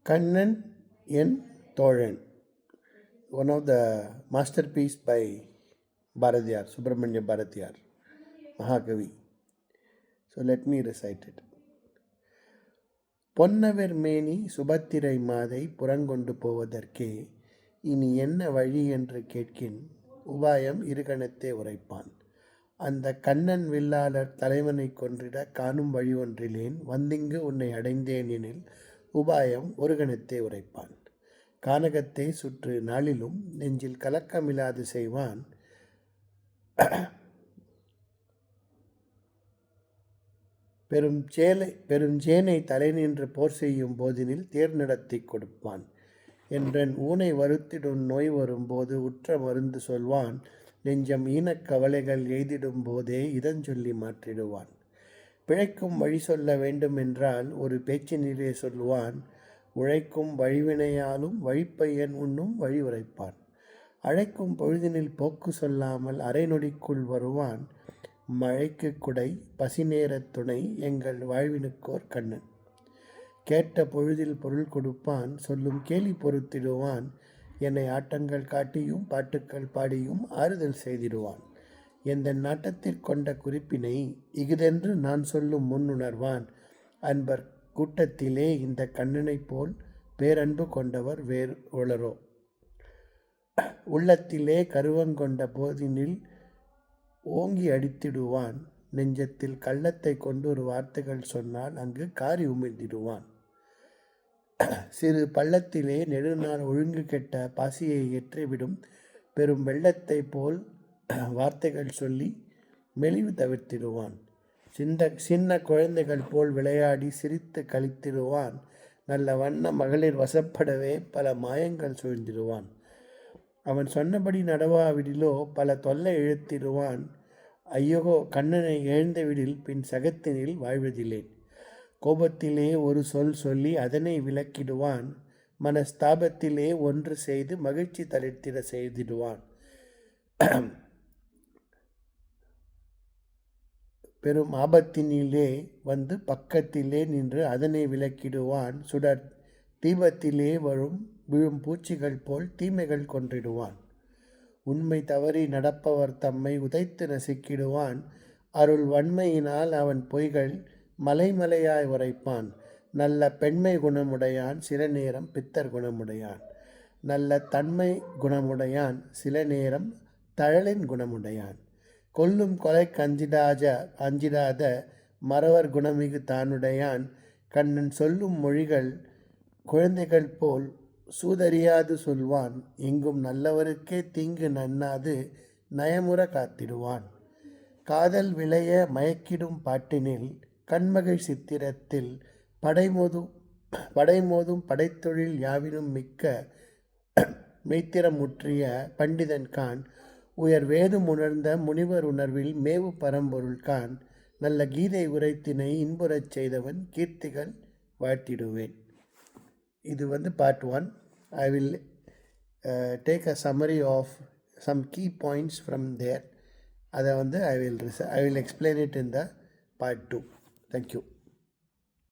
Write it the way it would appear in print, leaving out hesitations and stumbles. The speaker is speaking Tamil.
கண்ணன் என் தோழன், one of the masterpiece by Bharatiyar, Subramanya Bharatiyar, Mahakavi. So let me recite it. பொன்னவர் மேனி சுபத்திரை மாதை புறங்கொண்டு போவதற்கே இனி என்ன வழி என்று கேட்கின் உபாயம் இருகணத்தே உரைப்பான். அந்த கண்ணன் வில்லாளர் தலைவனை கொன்றிட காணும் வழி ஒன்றிலேன் வந்திங்கு உன்னை அடைந்தேன் எனில் உபாயம் ஒரு கணத்தே உரைப்பான். கானகத்தை சுற்று நாளிலும் நெஞ்சில் கலக்கமில்லாது செய்வான். பெருஞ்சேனை தலை நின்று போர் செய்யும் போதினில் தேர் நடத்தி கொடுப்பான். என்றன் ஊனை வருத்திடும் நோய் வரும்போது உற்ற மருந்து சொல்வான். நெஞ்சம் ஈனக் கவலைகள் எய்திடும் போதே இதஞ்சொல்லி மாற்றிடுவான். பிழைக்கும் வழி சொல்ல வேண்டுமென்றால் ஒரு பேச்சினிலே சொல்லுவான். உழைக்கும் வழிவினையாலும் வழிப்பையன் உண்ணும் வழி உரைப்பான். அழைக்கும் பொழுதினில் போக்கு சொல்லாமல் அரை நொடிக்குள் வருவான். மழைக்கு குடை பசிநேரத் துணை எங்கள் வாழ்வினுக்கோர் கண்ணன். கேட்ட பொழுதில் பொருள் கொடுப்பான். சொல்லும் கேலி பொறுத்திடுவான். என்னை ஆட்டங்கள் காட்டியும் பாட்டுக்கள் பாடியும் ஆறுதல் செய்திடுவான். எந்த நாட்டத்திற்கொண்ட குறிப்பினை இஃதென்று நான் சொல்லும் முன்னுணர்வான். அன்பர் கூட்டத்திலே இந்த கண்ணனைப் போல் பேரன்பு கொண்டவர் வேறு உளரோ. உள்ளத்திலே கருவங்கொண்ட போதினில் ஓங்கி அடித்திடுவான். நெஞ்சத்தில் கள்ளத்தை கொண்டு ஒரு வார்த்தைகள் சொன்னால் அங்கு காரி உமிழ்ந்திடுவான். சிறு பள்ளத்திலே நெடுநாள் ஒழுங்கு கெட்ட பாசியை ஏற்றிவிடும் பெரும் வெள்ளத்தை போல் வார்த்தைகள் சொல்லி மெலிவு தவிர்த்திடுவான். சின்ன குழந்தைகள் போல் விளையாடி சிரித்து கழித்திடுவான். நல்ல வண்ண மகளிர் வசப்படவே பல மாயங்கள் சூழ்ந்திடுவான். அவன் சொன்னபடி நடவாவிடிலோ பல தொல்லை இழுத்திடுவான். ஐயோ, கண்ணனை எழுந்தவிடில் பின் சகத்தினில் வாழ்வதில்லேன். கோபத்திலே ஒரு சொல் சொல்லி அதனை விளக்கிடுவான். மனஸ்தாபத்திலே ஒன்று செய்து மகிழ்ச்சி தளிர்த்திட செய்திடுவான். பெரும் ஆபத்தினிலே வந்து பக்கத்திலே நின்று அதனை விளக்கிடுவான். சுடர் தீபத்திலே விழும் பூச்சிகள் போல் தீமைகள் கொன்றிடுவான். உண்மை தவறி நடப்பவர் தம்மை உதைத்து நசுக்கிடுவான். அருள் வன்மையினால் அவன் பொய்கள் மலைமலையாய் உரைப்பான். நல்ல பெண்மை குணமுடையான், சில நேரம் பித்தர் குணமுடையான். நல்ல தன்மை குணமுடையான், சில நேரம் தழலின் குணமுடையான். கொல்லும் கொலை அஞ்சிடாத மறவர் குணமிகு தானுடையான். கண்ணன் சொல்லும் மொழிகள் குழந்தைகள் போல் சூதறியாது சொல்வான். எங்கும் நல்லவருக்கே தீங்கு நன்னாது நயமுற காத்திடுவான். காதல் விளைய மயக்கிடும் பாட்டினில் கண்மகிழ் சித்திரத்தில் படைமோதும் படைத்தொழில் யாவினும் மிக்க மெய்த்திரம் முற்றிய பண்டிதன் கான். உயர் வேதம் உணர்ந்த முனிவர் உணர்வில் மேவு பரம்பொருள் கான். நல்ல கீதை உரைத்தினை இன்புறச் செய்தவன் கீர்த்திகள் வாழ்த்திடுவேன். இது part 1. I will take a summary of some key points from there. அதை I will explain it in the part 2. Thank you.